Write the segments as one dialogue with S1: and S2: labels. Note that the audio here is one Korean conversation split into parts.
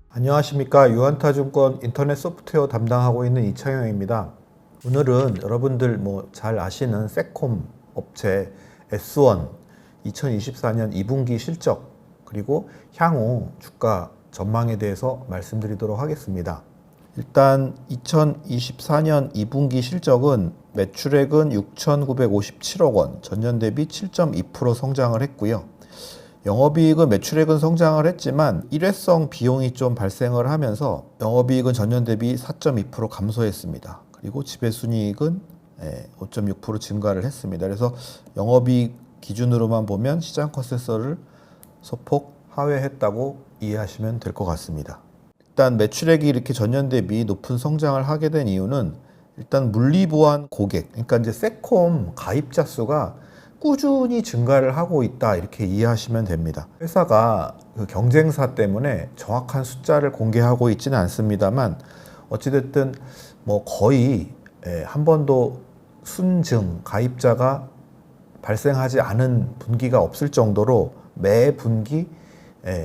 S1: 안녕하십니까. 유한타증권 인터넷 소프트웨어 담당하고 있는 이창영입니다. 오늘은 여러분들 잘 아시는 세콤 업체 S1 2024년 2분기 실적 그리고 향후 주가 전망에 대해서 말씀드리도록 하겠습니다. 일단 2024년 2분기 실적은 매출액은 6,957억 원, 전년 대비 7.2% 성장을 했고요. 영업이익은 매출액은 성장을 했지만 일회성 비용이 좀 발생을 하면서 영업이익은 전년 대비 4.2% 감소했습니다. 그리고 지배순이익은 5.6% 증가를 했습니다. 그래서 영업이익 기준으로만 보면 시장 컨센서스를 소폭 하회했다고 이해하시면 될 것 같습니다. 일단 매출액이 이렇게 전년 대비 높은 성장을 하게 된 이유는 일단 물리보안 고객, 그러니까 이제 세콤 가입자 수가 꾸준히 증가를 하고 있다 이렇게 이해하시면 됩니다. 회사가 그 경쟁사 때문에 정확한 숫자를 공개하고 있지는 않습니다만 어찌됐든 거의 한 번도 순증 가입자가 발생하지 않은 분기가 없을 정도로 매 분기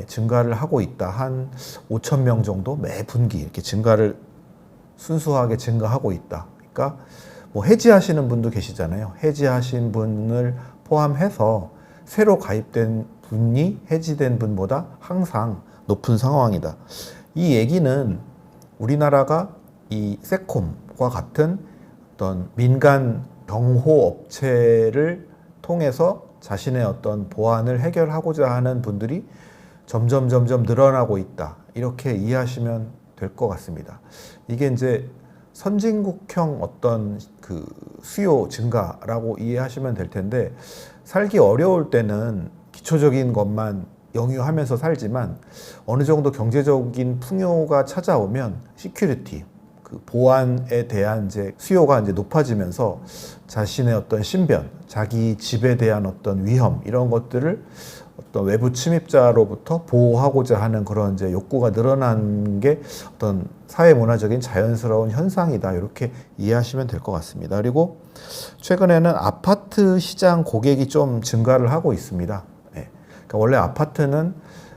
S1: 증가를 하고 있다. 한 5천 명 정도 매 분기 이렇게 증가를 순수하게 증가하고 있다. 그러니까 해지하시는 분도 계시잖아요. 해지하신 분을 포함해서 새로 가입된 분이 해지된 분보다 항상 높은 상황이다. 이 얘기는 우리나라가 이 세콤과 같은 어떤 민간 경호 업체를 통해서 자신의 어떤 보안을 해결하고자 하는 분들이 점점 늘어나고 있다. 이렇게 이해하시면 될 것 같습니다. 이게 이제 선진국형 어떤 그 수요 증가라고 이해하시면 될 텐데, 살기 어려울 때는 기초적인 것만 영유하면서 살지만 어느 정도 경제적인 풍요가 찾아오면 시큐리티, 그 보안에 대한 이제 수요가 이제 높아지면서 자신의 어떤 신변, 자기 집에 대한 어떤 위험 이런 것들을 어떤 외부 침입자로부터 보호하고자 하는 그런 이제 욕구가 늘어난 게 어떤 사회 문화적인 자연스러운 현상이다. 이렇게 이해하시면 될 것 같습니다. 그리고 최근에는 아파트 시장 고객이 좀 증가를 하고 있습니다. 그러니까 원래 아파트는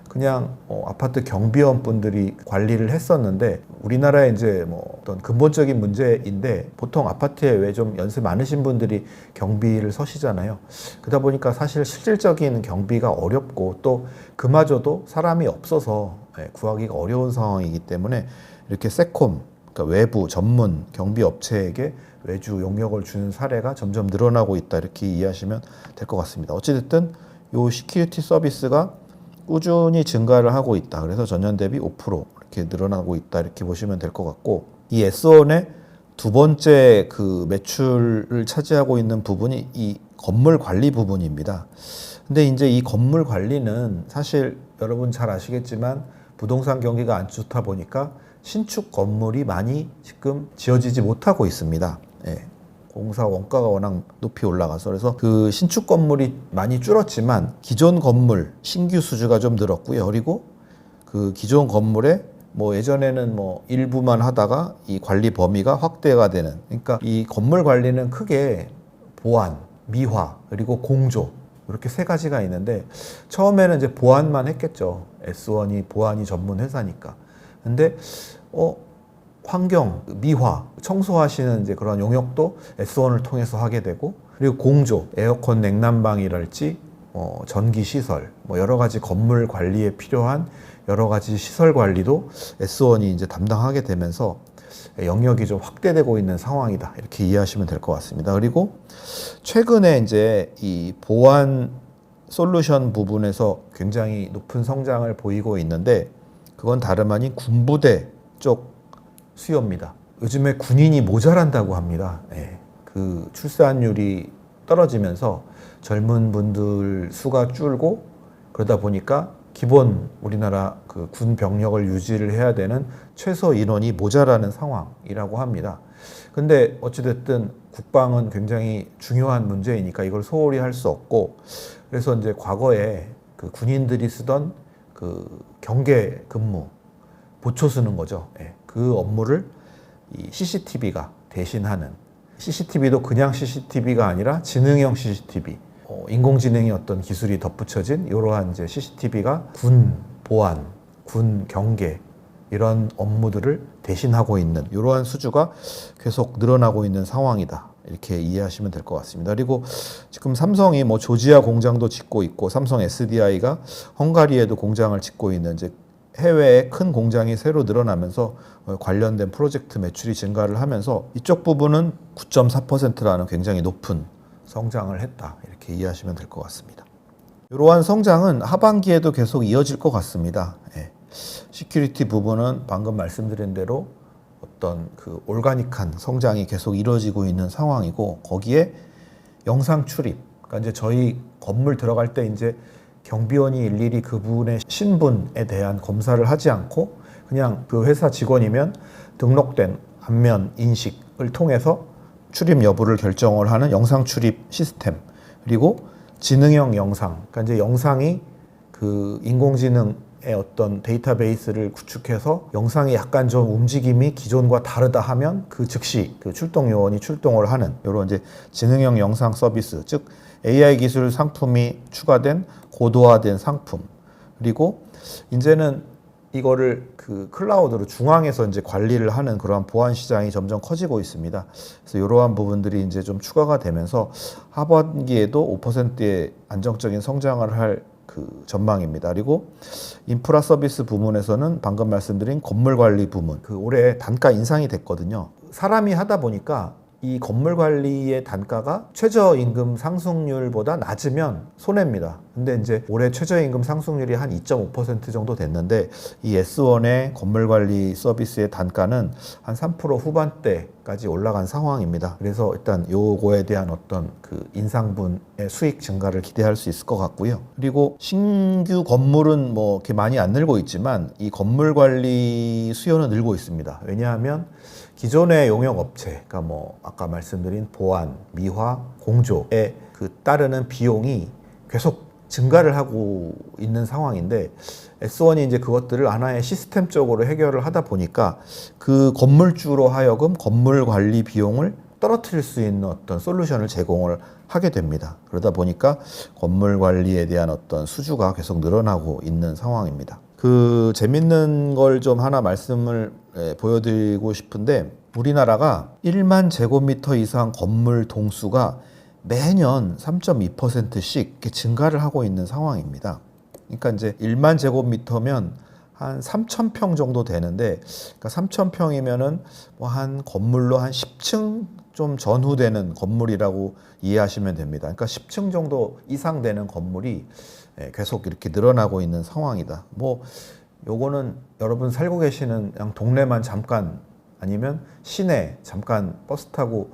S1: 그냥 아파트 경비원 분들이 관리를 했었는데, 우리나라의 이제 어떤 근본적인 문제인데, 보통 아파트에 왜 좀 연세 많으신 분들이 경비를 서시잖아요. 그러다 보니까 사실 실질적인 경비가 어렵고 또 그마저도 사람이 없어서 구하기가 어려운 상황이기 때문에 이렇게 세콤, 그러니까 외부 전문 경비 업체에게 외주 용역을 주는 사례가 점점 늘어나고 있다. 이렇게 이해하시면 될 것 같습니다. 어찌됐든 이 시큐리티 서비스가 꾸준히 증가를 하고 있다. 그래서 전년 대비 5% 이렇게 늘어나고 있다. 이렇게 보시면 될 것 같고, 이 S1의 두 번째 그 매출을 차지하고 있는 부분이 이 건물 관리 부분입니다. 근데 이제 이 건물 관리는 사실 여러분 잘 아시겠지만 부동산 경기가 안 좋다 보니까 신축 건물이 많이 지금 지어지지 못하고 있습니다. 공사 원가가 워낙 높이 올라가서, 그래서 그 신축 건물이 많이 줄었지만 기존 건물 신규 수주가 좀 늘었고요. 그리고 그 기존 건물에 예전에는 일부만 하다가 이 관리 범위가 확대가 되는, 그러니까 이 건물 관리는 크게 보안, 미화, 그리고 공조 이렇게 세 가지가 있는데, 처음에는 이제 보안만 했겠죠. S1이 보안이 전문 회사니까. 근데 환경, 미화, 청소하시는 이제 그런 용역도 S1을 통해서 하게 되고, 그리고 공조, 에어컨 냉난방이랄지 전기 시설, 여러 가지 건물 관리에 필요한 여러 가지 시설 관리도 S1이 이제 담당하게 되면서 영역이 좀 확대되고 있는 상황이다. 이렇게 이해하시면 될 것 같습니다. 그리고 최근에 이제 이 보안 솔루션 부분에서 굉장히 높은 성장을 보이고 있는데, 그건 다름 아닌 군부대 쪽 수요입니다. 요즘에 군인이 모자란다고 합니다. 그 출산율이 떨어지면서 젊은 분들 수가 줄고, 그러다 보니까 기본 우리나라 그 군 병력을 유지를 해야 되는 최소 인원이 모자라는 상황이라고 합니다. 근데 어찌됐든 국방은 굉장히 중요한 문제이니까 이걸 소홀히 할 수 없고, 그래서 이제 과거에 그 군인들이 쓰던 그 경계 근무, 보초 쓰는 거죠. 그 업무를 이 CCTV가 대신하는, CCTV도 그냥 CCTV가 아니라 지능형 CCTV, 인공지능의 어떤 기술이 덧붙여진 이러한 이제 CCTV가 군 보안, 군 경계 이런 업무들을 대신하고 있는 이러한 수주가 계속 늘어나고 있는 상황이다. 이렇게 이해하시면 될 것 같습니다. 그리고 지금 삼성이 뭐 조지아 공장도 짓고 있고 삼성 SDI가 헝가리에도 공장을 짓고 있는 이제 해외에 큰 공장이 새로 늘어나면서 관련된 프로젝트 매출이 증가를 하면서 이쪽 부분은 9.4%라는 굉장히 높은 성장을 했다. 이렇게 이해하시면 될 것 같습니다. 이러한 성장은 하반기에도 계속 이어질 것 같습니다. 시큐리티 부분은 방금 말씀드린 대로 어떤 그 올가닉한 성장이 계속 이루어지고 있는 상황이고 거기에 영상 출입, 그러니까 이제 저희 건물 들어갈 때 이제 경비원이 일일이 그분의 신분에 대한 검사를 하지 않고 그냥 그 회사 직원이면 등록된 안면 인식을 통해서 출입 여부를 결정을 하는 영상 출입 시스템, 그리고 지능형 영상, 그러니까 이제 영상이 그 인공지능의 어떤 데이터베이스를 구축해서 영상이 약간 좀 움직임이 기존과 다르다 하면 그 즉시 그 출동 요원이 출동을 하는 이런 이제 지능형 영상 서비스, 즉 AI 기술 상품이 추가된 고도화된 상품, 그리고 이제는 이거를 그 클라우드로 중앙에서 이제 관리를 하는 그러한 보안 시장이 점점 커지고 있습니다. 그래서 이러한 부분들이 이제 좀 추가가 되면서 하반기에도 5%의 안정적인 성장을 할 그 전망입니다. 그리고 인프라 서비스 부문에서는 방금 말씀드린 건물 관리 부문, 그 올해 단가 인상이 됐거든요. 사람이 하다 보니까 이 건물 관리의 단가가 최저임금 상승률보다 낮으면 손해입니다. 근데 이제 올해 최저임금 상승률이 한 2.5% 정도 됐는데 이 S1의 건물 관리 서비스의 단가는 한 3% 후반대까지 올라간 상황입니다. 그래서 일단 요거에 대한 어떤 그 인상분의 수익 증가를 기대할 수 있을 것 같고요. 그리고 신규 건물은 뭐 이렇게 많이 안 늘고 있지만 이 건물 관리 수요는 늘고 있습니다. 왜냐하면 기존의 용역 업체, 그러니까 뭐 아까 말씀드린 보안, 미화, 공조에 그 따르는 비용이 계속 증가를 하고 있는 상황인데 S1이 이제 그것들을 하나의 시스템적으로 해결을 하다 보니까 그 건물주로 하여금 건물 관리 비용을 떨어뜨릴 수 있는 어떤 솔루션을 제공을 하게 됩니다. 그러다 보니까 건물 관리에 대한 어떤 수주가 계속 늘어나고 있는 상황입니다. 그 재밌는 걸 좀 하나 말씀을 보여드리고 싶은데 우리나라가 1만 제곱미터 이상 건물 동수가 매년 3.2%씩 이렇게 증가를 하고 있는 상황입니다. 그러니까 이제 1만 제곱미터면 한 3,000평 정도 되는데, 그러니까 3,000평이면은 뭐 한 건물로 한 10층 좀 전후되는 건물이라고 이해하시면 됩니다. 그러니까 10층 정도 이상 되는 건물이 계속 이렇게 늘어나고 있는 상황이다. 뭐 요거는 여러분 살고 계시는 그냥 동네만 잠깐 아니면 시내 잠깐 버스 타고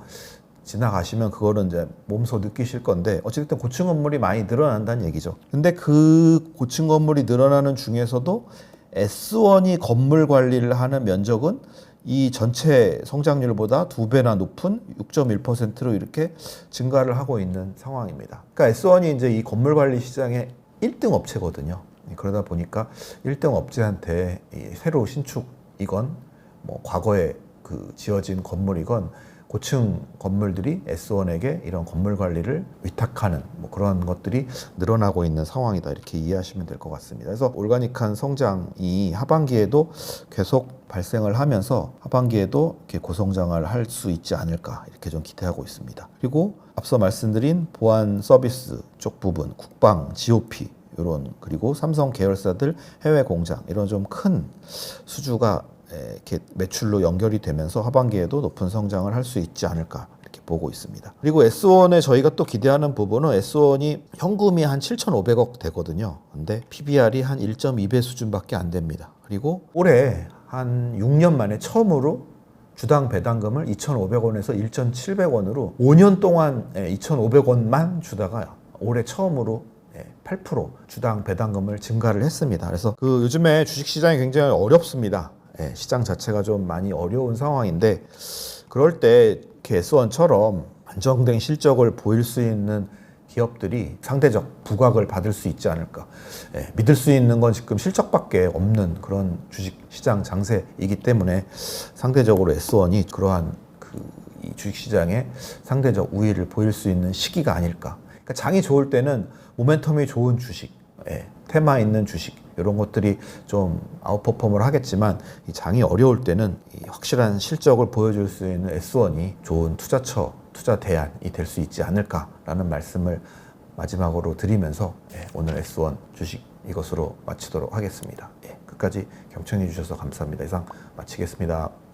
S1: 지나가시면 그거는 이제 몸소 느끼실 건데 어쨌든 고층 건물이 많이 늘어난다는 얘기죠. 근데 그 고층 건물이 늘어나는 중에서도 S1이 건물 관리를 하는 면적은 이 전체 성장률보다 2배나 높은 6.1%로 이렇게 증가를 하고 있는 상황입니다. 그러니까 S1이 이제 이 건물 관리 시장의 1등 업체거든요. 그러다 보니까 1등 업체한테 새로 신축이건 뭐 과거에 그 지어진 건물이건 고층 건물들이 S1에게 이런 건물 관리를 위탁하는 뭐 그런 것들이 늘어나고 있는 상황이다. 이렇게 이해하시면 될 것 같습니다. 그래서 올가닉한 성장이 하반기에도 계속 발생을 하면서 하반기에도 이렇게 고성장을 할 수 있지 않을까 이렇게 좀 기대하고 있습니다. 그리고 앞서 말씀드린 보안 서비스 쪽 부분, 국방, GOP 이런 그리고 삼성 계열사들 해외 공장 이런 좀 큰 수주가 이렇게 매출로 연결이 되면서 하반기에도 높은 성장을 할 수 있지 않을까 이렇게 보고 있습니다. 그리고 S1에 저희가 또 기대하는 부분은 S1이 현금이 한 7,500억 되거든요. 근데 PBR이 한 1.2배 수준밖에 안 됩니다. 그리고 올해 한 6년 만에 처음으로 주당 배당금을 2,500원에서 1,700원으로 5년 동안 2,500원만 주다가 올해 처음으로 8% 주당 배당금을 증가를 했습니다. 그래서 그 요즘에 주식시장이 굉장히 어렵습니다. 시장 자체가 좀 많이 어려운 상황인데 그럴 때 이렇게 S1처럼 안정된 실적을 보일 수 있는 기업들이 상대적 부각을 받을 수 있지 않을까. 믿을 수 있는 건 지금 실적밖에 없는 그런 주식시장 장세이기 때문에 상대적으로 S1이 그러한 이 주식시장에 상대적 우위를 보일 수 있는 시기가 아닐까. 그러니까 장이 좋을 때는 모멘텀이 좋은 주식, 테마 있는 주식 이런 것들이 좀 아웃퍼폼을 하겠지만 이 장이 어려울 때는 이 확실한 실적을 보여줄 수 있는 S1이 좋은 투자처, 투자 대안이 될 수 있지 않을까라는 말씀을 마지막으로 드리면서 오늘 S1 주식 이것으로 마치도록 하겠습니다. 끝까지 경청해 주셔서 감사합니다. 이상 마치겠습니다.